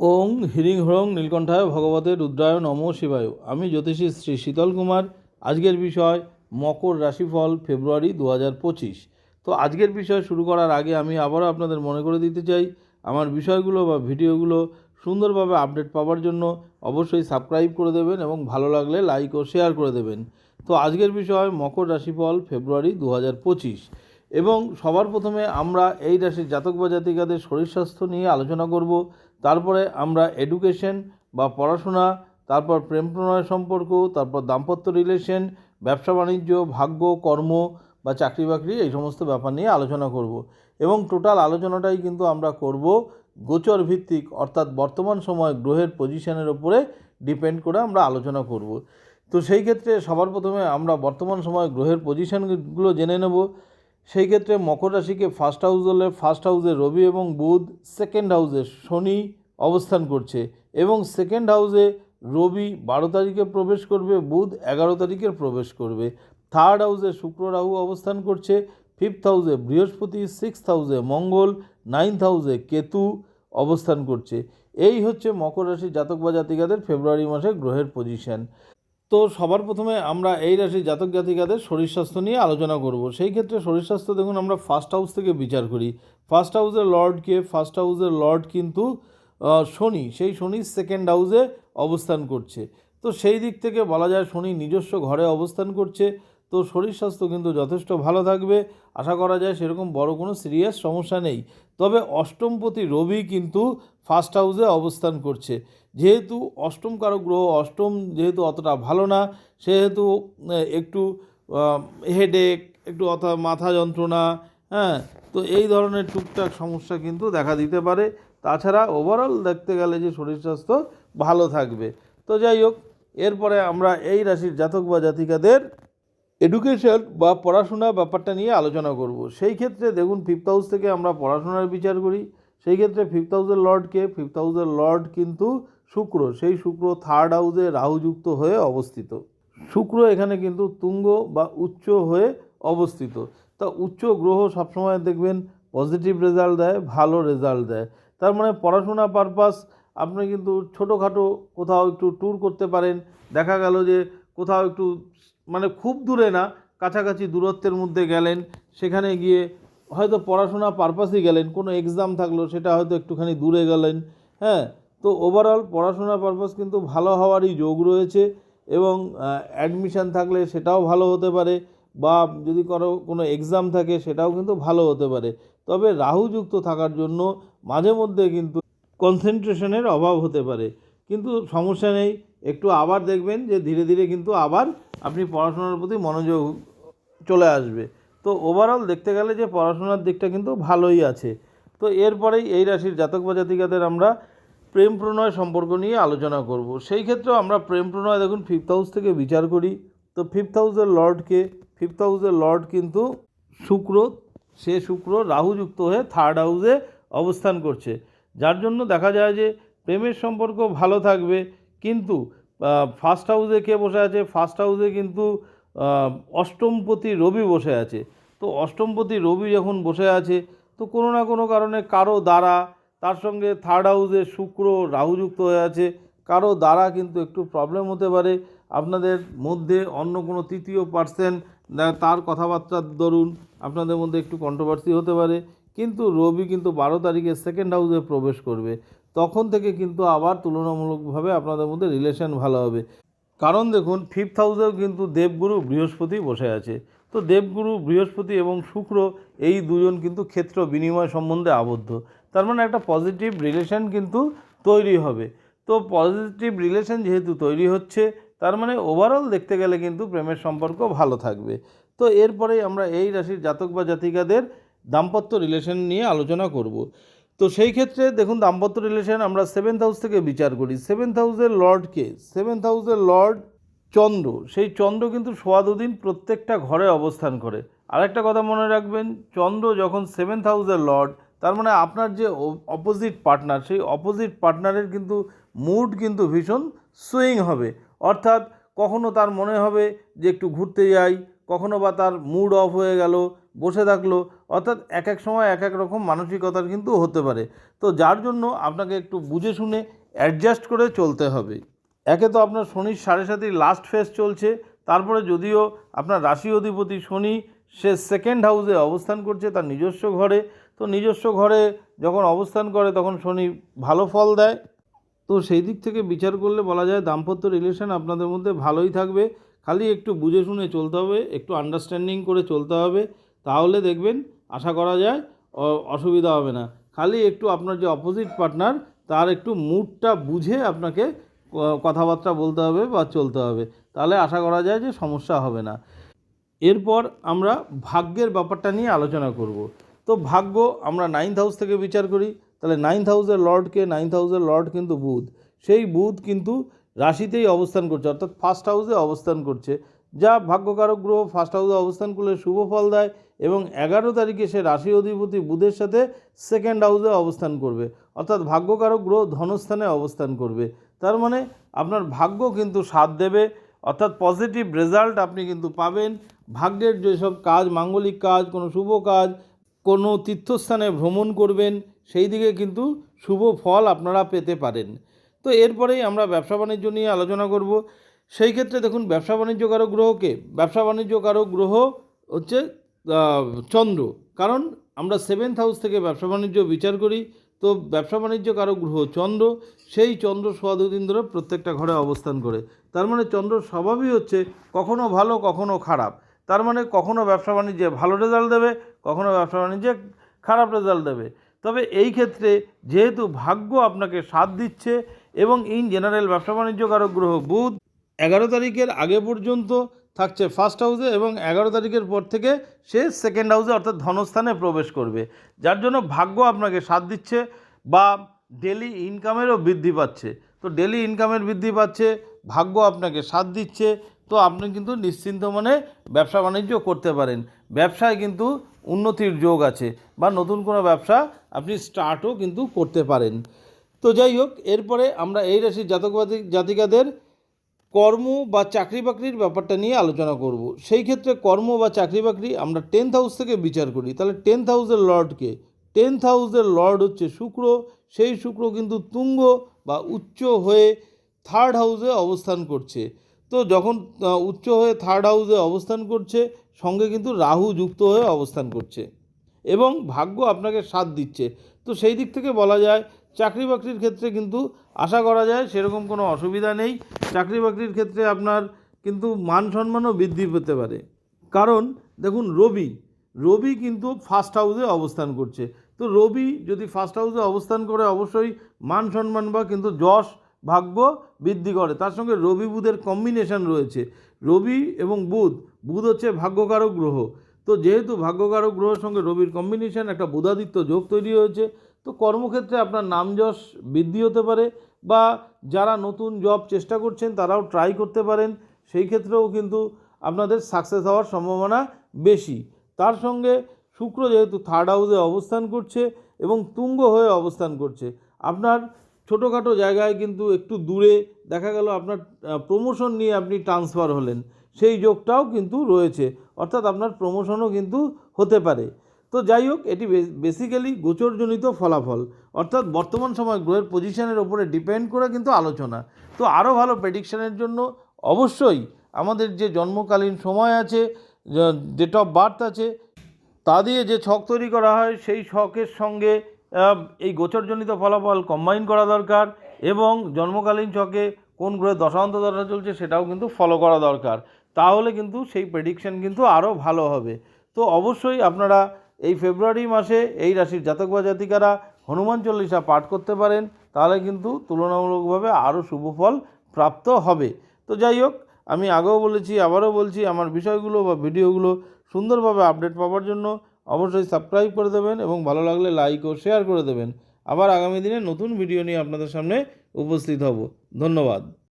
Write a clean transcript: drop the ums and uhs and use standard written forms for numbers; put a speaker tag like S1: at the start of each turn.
S1: ওং হিরিং হ্রং নীলকণ্ঠায় ভগবতে রুদ্রায় নমঃ শিবায়। আমি জ্যোতিষী শ্রী শীতল কুমার। আজকের বিষয় মকর রাশিফল ফেব্রুয়ারি 2025। তো আজকের বিষয় শুরু করার আগে আমি আবারও আপনাদের মনে করে দিতে চাই, আমার বিষয়গুলো বা ভিডিওগুলো সুন্দরভাবে আপডেট পাওয়ার জন্য অবশ্যই সাবস্ক্রাইব করে দেবেন এবং ভালো লাগলে লাইক ও শেয়ার করে দেবেন। তো আজকের বিষয় মকর রাশিফল ফেব্রুয়ারি 2025 এবং সবার প্রথমে আমরা এই রাশির জাতক বা জাতিকাদের শরীর স্বাস্থ্য নিয়ে আলোচনা করব। তারপরে আমরা এডুকেশন বা পড়াশোনা, তারপর প্রেম প্রণয় সম্পর্ক, তারপর দাম্পত্য রিলেশন, ব্যবসা বাণিজ্য, ভাগ্য, কর্ম বা চাকরি বাকরি, এই সমস্ত ব্যাপার নিয়ে আলোচনা করব। এবং টোটাল আলোচনাটাই কিন্তু আমরা করব গোচর ভিত্তিক, অর্থাৎ বর্তমান সময় গ্রহের পজিশনের ওপরে ডিপেন্ড করে আমরা আলোচনা করব। তো সেই ক্ষেত্রে সবার প্রথমে আমরা বর্তমান সময় গ্রহের পজিশনগুলো জেনে নেব। সেই ক্ষেত্রে মকর রাশিকে ফার্স্ট হাউস হলে ফার্স্ট হাউসে রবি এবং বুধ, সেকেন্ড হাউসে শনি অবস্থান করছে এবং সেকেন্ড হাউসে রবি 12 তারিখে প্রবেশ করবে, বুধ 11 তারিখে প্রবেশ করবে। থার্ড হাউসে শুক্র রাহু অবস্থান করছে, ফিফথ হাউসে বৃহস্পতি, সিক্সথ হাউসে মঙ্গল, নাইন্থ হাউসে কেতু অবস্থান করছে। এই হচ্ছে মকর রাশির জাতক বা জাতিকাদের ফেব্রুয়ারি মাসে গ্রহের পজিশন। তো সবার প্রথমে আমরা এই রাশির জাতক জাতিকাদের শরীর স্বাস্থ্য নিয়ে আলোচনা করব। সেই ক্ষেত্রে শরীর স্বাস্থ্য দেখুন, আমরা ফার্স্ট হাউস থেকে বিচার করি। ফার্স্ট হাউসের লর্ডকে, ফার্স্ট হাউসের লর্ড কিন্তু শনি, সেই শনি সেকেন্ড হাউসে অবস্থান করছে। তো সেই দিক থেকে বলা যায় শনি নিজস্ব ঘরে অবস্থান করছে। তো শরীর স্বাস্থ্য কিন্তু যথেষ্ট ভালো থাকবে, আশা করা যায় সেরকম বড় কোনো সিরিয়াস সমস্যা নেই। তবে অষ্টমপতি রবি কিন্তু ফার্স্ট হাউসে অবস্থান করছে। যেহেতু অষ্টম কারক গ্রহ, অষ্টম যেহেতু অতটা ভালো না, সেহেতু একটু হেডেক, একটু অর্থাৎ মাথা যন্ত্রণা, হ্যাঁ, তো এই ধরনের টুকটাক সমস্যা কিন্তু দেখা দিতে পারে। তাছাড়া ওভারঅল দেখতে গেলে যে শরীর স্বাস্থ্য ভালো থাকবে। তো যাই হোক, এরপরে আমরা এই রাশির জাতক বা জাতিকাদের এডুকেশন বা পড়াশোনা ব্যাপারটা নিয়ে আলোচনা করব। সেই ক্ষেত্রে দেখুন, ফিফথ হাউস থেকে আমরা পড়াশোনার বিচার করি। সেই ক্ষেত্রে ফিফথ হাউসের লর্ডকে, ফিফথ হাউসের লর্ড কিন্তু শুক্র, সেই শুক্র থার্ড হাউসে রাহুযুক্ত হয়ে অবস্থিত। শুক্র এখানে কিন্তু তুঙ্গ বা উচ্চ হয়ে অবস্থিত। তা উচ্চ গ্রহ সবসময় দেখবেন পজিটিভ রেজাল্ট দেয়, ভালো রেজাল্ট দেয়। তার মানে পড়াশোনা পারপাস আপনি কিন্তু ছোটোখাটো কোথাও একটু ট্যুর করতে পারেন। দেখা গেল যে কোথাও একটু, মানে খুব দূরে না, কাছাকাছি দূরত্বের মধ্যে গেলেন, সেখানে গিয়ে হয়তো পড়াশোনা পারপাসই গেলেন, কোনো এক্সাম থাকলো সেটা হয়তো একটুখানি দূরে গেলেন, হ্যাঁ। তো ওভারঅল পড়াশোনার পারপাস কিন্তু ভালো হওয়ারই যোগ রয়েছে এবং অ্যাডমিশান থাকলে সেটাও ভালো হতে পারে, বা যদি কোনো এক্সাম থাকে সেটাও কিন্তু ভালো হতে পারে। তবে রাহুযুক্ত থাকার জন্য মাঝে মধ্যে কিন্তু কনসেন্ট্রেশনের অভাব হতে পারে, কিন্তু সমস্যা নেই। একটু আবার দেখবেন যে ধীরে ধীরে কিন্তু আবার আপনি পড়াশোনার প্রতি মনোযোগ চলে আসবে। তো ওভারঅল দেখতে গেলে যে পড়াশোনার দিকটা কিন্তু ভালোই আছে। তো এরপরেই এই রাশির জাতক বা জাতিকাদের আমরা প্রেম প্রণয় সম্পর্ক নিয়ে আলোচনা করব। সেই ক্ষেত্রেও আমরা প্রেম প্রণয় দেখুন ফিফথ হাউস থেকে বিচার করি। তো ফিফথ হাউসের লর্ডকে, ফিফথ হাউসের লর্ড কিন্তু শুক্র, সে শুক্র রাহুযুক্ত হয়ে থার্ড হাউসে অবস্থান করছে, যার জন্য দেখা যায় যে প্রেমের সম্পর্ক ভালো থাকবে। কিন্তু ফার্স্ট হাউসে কে বসে আছে? ফার্স্ট হাউসে কিন্তু অষ্টমপতি রবি বসে আছে। তো অষ্টমপতি রবি যখন বসে আছে, তো কোনো না কোনো কারণে কারো দ্বারা, তার সঙ্গে থার্ড হাউসে শুক্র রাহুযুক্ত হয়ে আছে, কারো দ্বারা কিন্তু একটু প্রবলেম হতে পারে। আপনাদের মধ্যে অন্য কোনো তৃতীয় পার্সন, তার কথাবার্তার দরুন আপনাদের মধ্যে একটু কন্ট্রোভার্সি হতে পারে। কিন্তু রবি কিন্তু 12 তারিখে সেকেন্ড হাউসে প্রবেশ করবে, তখন থেকে কিন্তু আবার তুলনামূলকভাবে আপনাদের মধ্যে রিলেশন ভালো হবে। কারণ দেখুন, ফিফথ হাউসেও কিন্তু দেবগুরু বৃহস্পতি বসে আছে। তো দেবগুরু বৃহস্পতি এবং শুক্র, এই দুজন কিন্তু ক্ষেত্র বিনিময় সম্বন্ধে আবদ্ধ। তার মানে একটা পজিটিভ রিলেশন কিন্তু তৈরি হবে। তো পজিটিভ রিলেশন যেহেতু তৈরি হচ্ছে, তার মানে ওভারঅল দেখতে গেলে কিন্তু প্রেমের সম্পর্ক ভালো থাকবে। তো এরপরেই আমরা এই রাশির জাতক বা জাতিকাদের দাম্পত্য রিলেশন নিয়ে আলোচনা করব। তো সেই ক্ষেত্রে দেখুন, দাম্পত্য রিলেশন আমরা সেভেন্থ হাউস থেকে বিচার করি। সেভেন্থ হাউসের লর্ডকে, সেভেন্থ হাউসের লর্ড চন্দ্র, সেই চন্দ্র কিন্তু সোয়া দুদিন প্রত্যেকটা ঘরে অবস্থান করে। আরেকটা কথা মনে রাখবেন, চন্দ্র যখন সেভেন্থ হাউসের লর্ড, তার মানে আপনার যে অপোজিট পার্টনার, সেই অপোজিট পার্টনারের কিন্তু মুড কিন্তু ভীষণ সুইং হবে। অর্থাৎ কখনো তার মনে হবে যে একটু ঘুরতে যাই, কখনো বা তার মুড অফ হয়ে গেল, বসে থাকলো, অর্থাৎ এক এক সময় এক এক রকম মানসিকতার কিন্তু হতে পারে। তো যার জন্য আপনাকে একটু বুঝে শুনে অ্যাডজাস্ট করে চলতে হবে। একে তো আপনার শনির 7.5 লাস্ট ফেজ চলছে, তারপরে যদিও আপনার রাশি অধিপতি শনি সে সেকেন্ড হাউসে অবস্থান করছে তার নিজস্ব ঘরে। তো নিজস্ব ঘরে যখন অবস্থান করে তখন শনি ভালো ফল দেয়। তো সেই দিক থেকে বিচার করলে বলা যায় দাম্পত্য রিলেশন আপনাদের মধ্যে ভালোই থাকবে। খালি একটু বুঝে শুনে চলতে হবে, একটু আন্ডারস্ট্যান্ডিং করে চলতে হবে, তাহলে দেখবেন আশা করা যায় অসুবিধা হবে না। খালি একটু আপনার যে অপোজিট পার্টনার তার একটু মুডটা বুঝে আপনাকে কথাবার্তা বলতে হবে বা চলতে হবে, তাহলে আশা করা যায় যে সমস্যা হবে না। এরপর আমরা ভাগ্যের ব্যাপারটা নিয়ে আলোচনা করব। তো ভাগ্য আমরা 9th হাউস থেকে বিচার করি, তাহলে 9th হাউসের লর্ডকে, 9th হাউসের লর্ড কিন্তু বুধ, সেই বুধ কিন্তু রাশিতেই অবস্থান করছে, অর্থাৎ ফার্স্ট হাউসে অবস্থান করছে, যা ভাগ্যকারক গ্রহ ফার্স্ট হাউসে অবস্থান করলে শুভ ফল দেয়। এবং 11 তারিখে সে রাশি অধিপতি বুধের সাথে সেকেন্ড হাউসে অবস্থান করবে, অর্থাৎ ভাগ্যকারক গ্রহ ধনস্থানে অবস্থান করবে। তার মানে আপনার ভাগ্য কিন্তু সাথ দেবে, অর্থাৎ পজিটিভ রেজাল্ট আপনি কিন্তু পাবেন। ভাগ্যের যেসব কাজ, মাঙ্গলিক কাজ, কোনো শুভ কাজ, কোনো তীর্থস্থানে ভ্রমণ করবেন, সেই দিকে কিন্তু শুভ ফল আপনারা পেতে পারেন। তো এরপরেই আমরা ব্যবসা বাণিজ্য নিয়ে আলোচনা করব। সেই ক্ষেত্রে দেখুন, ব্যবসা বাণিজ্য কারক গ্রহকে, ব্যবসা বাণিজ্য কারক গ্রহ হচ্ছে চন্দ্র, কারণ আমরা 7th হাউস থেকে ব্যবসা বাণিজ্য বিচার করি। তো ব্যবসা বাণিজ্য কারক গ্রহ চন্দ্র, সেই চন্দ্র সোয়া 2 দিন ধরে প্রত্যেকটা ঘরে অবস্থান করে। তার মানে চন্দ্র স্বভাবই হচ্ছে কখনো ভালো কখনো খারাপ। তার মানে কখনো ব্যবসা বাণিজ্যে ভালো রেজাল্ট দেবে, কখনো ব্যবসা বাণিজ্যে খারাপ রেজাল্ট দেবে। তবে এই ক্ষেত্রে যেহেতু ভাগ্য আপনাকে সাথ দিচ্ছে এবং ইন জেনারেল ব্যবসা বাণিজ্য কারক গ্রহ বুধ 11 তারিখের আগে পর্যন্ত থাকছে ফার্স্ট হাউসে এবং 11 তারিখের পর থেকে সে সেকেন্ড হাউসে অর্থাৎ ধনস্থানে প্রবেশ করবে, যার জন্য ভাগ্য আপনাকে সাথ দিচ্ছে বা ডেলি ইনকামেরও বৃদ্ধি পাচ্ছে। তো ডেলি ইনকামের বৃদ্ধি পাচ্ছে, ভাগ্য আপনাকে সাথ দিচ্ছে, তো আপনি কিন্তু নিশ্চিন্ত মনে ব্যবসা বাণিজ্য করতে পারেন। ব্যবসায় কিন্তু উন্নতির যোগ আছে বা নতুন কোনো ব্যবসা আপনি স্টার্টও কিন্তু করতে পারেন। তো যাই হোক, এরপরে আমরা এই রাশির জাতিকাদের কর্ম বা চাকরি বাকরির ব্যাপারটা নিয়ে আলোচনা করব। সেই ক্ষেত্রে কর্ম বা চাকরি বাকরি আমরা 10th হাউস থেকে বিচার করি। তাহলে 10th হাউসের লর্ডকে, 10th হাউসের লর্ড হচ্ছে শুক্র, সেই শুক্র কিন্তু তুঙ্গ বা উচ্চ হয়ে 3rd হাউসে অবস্থান করছে। তো যখন উচ্চ হয়ে 3rd হাউসে অবস্থান করছে, সঙ্গে কিন্তু রাহু যুক্ত হয়ে অবস্থান করছে এবং ভাগ্য আপনাকে সাথ দিচ্ছে। তো সেই দিক থেকে বলা যায় চাকরি বাকরির ক্ষেত্রে কিন্তু আশা করা যায় সেরকম কোনো অসুবিধা নেই। চাকরি বাকরির ক্ষেত্রে আপনার কিন্তু মান সম্মানও বৃদ্ধি পেতে পারে, কারণ দেখুন রবি কিন্তু ফার্স্ট হাউসে অবস্থান করছে। তো রবি যদি ফার্স্ট হাউসে অবস্থান করে অবশ্যই মান সম্মান বা কিন্তু যশ ভাগ্য বৃদ্ধি করে। তার সঙ্গে রবি বুধের কম্বিনেশন রয়েছে। রবি এবং বুধ হচ্ছে ভাগ্যকারক গ্রহ। তো যেহেতু ভাগ্যকারক গ্রহের সঙ্গে রবির কম্বিনেশন, একটা বুধাদিত্য যোগ তৈরি হয়েছে। তো কর্মক্ষেত্রে আপনার নাম যশ বৃদ্ধি হতে পারে বা যারা নতুন জব চেষ্টা করছেন তারাও ট্রাই করতে পারেন, সেই ক্ষেত্রেও কিন্তু আপনাদের সাকসেস হওয়ার সম্ভাবনা বেশি। তার সঙ্গে শুক্র যেহেতু 3rd হাউসে অবস্থান করছে এবং তুঙ্গ হয়ে অবস্থান করছে, আপনার ছোটোখাটো জায়গায় কিন্তু একটু দূরে দেখা গেল আপনার প্রমোশন নিয়ে আপনি ট্রান্সফার হলেন, সেই যোগটাও কিন্তু রয়েছে, অর্থাৎ আপনার প্রমোশনও কিন্তু হতে পারে। তো যাই হোক, এটি বেসিক্যালি গোচরজনিত ফলাফল, অর্থাৎ বর্তমান সময় গ্রহের পজিশনের ওপরে ডিপেন্ড করে কিন্তু আলোচনা। তো আরও ভালো প্রেডিকশানের জন্য অবশ্যই আমাদের যে জন্মকালীন সময় আছে, ডেট অফ বার্থ আছে, তা দিয়ে যে ছক তৈরি করা হয় সেই ছকের সঙ্গে এই গোচরজনিত ফলাফল কম্বাইন করা দরকার এবং জন্মকালীন ছকে কোন গ্রহের দশা চলছে সেটাও কিন্তু ফলো করা দরকার, তাহলে কিন্তু সেই প্রেডিকশান কিন্তু আরও ভালো হবে। তো অবশ্যই আপনারা এই ফেব্রুয়ারি মাসে এই রাশির জাতক বা জাতিকারা হনুমান চল্লিশা পাঠ করতে পারেন, তাহলে কিন্তু তুলনামূলকভাবে আরও শুভ ফল প্রাপ্ত হবে। তো যাই হোক, আমি আগেও বলেছি আবারও বলছি, আমার বিষয়গুলো বা ভিডিওগুলো সুন্দরভাবে আপডেট পাওয়ার জন্য অবশ্যই সাবস্ক্রাইব করে দেবেন এবং ভালো লাগলে লাইক ও শেয়ার করে দেবেন। আবার আগামী দিনে নতুন ভিডিও নিয়ে আপনাদের সামনে উপস্থিত হব। ধন্যবাদ।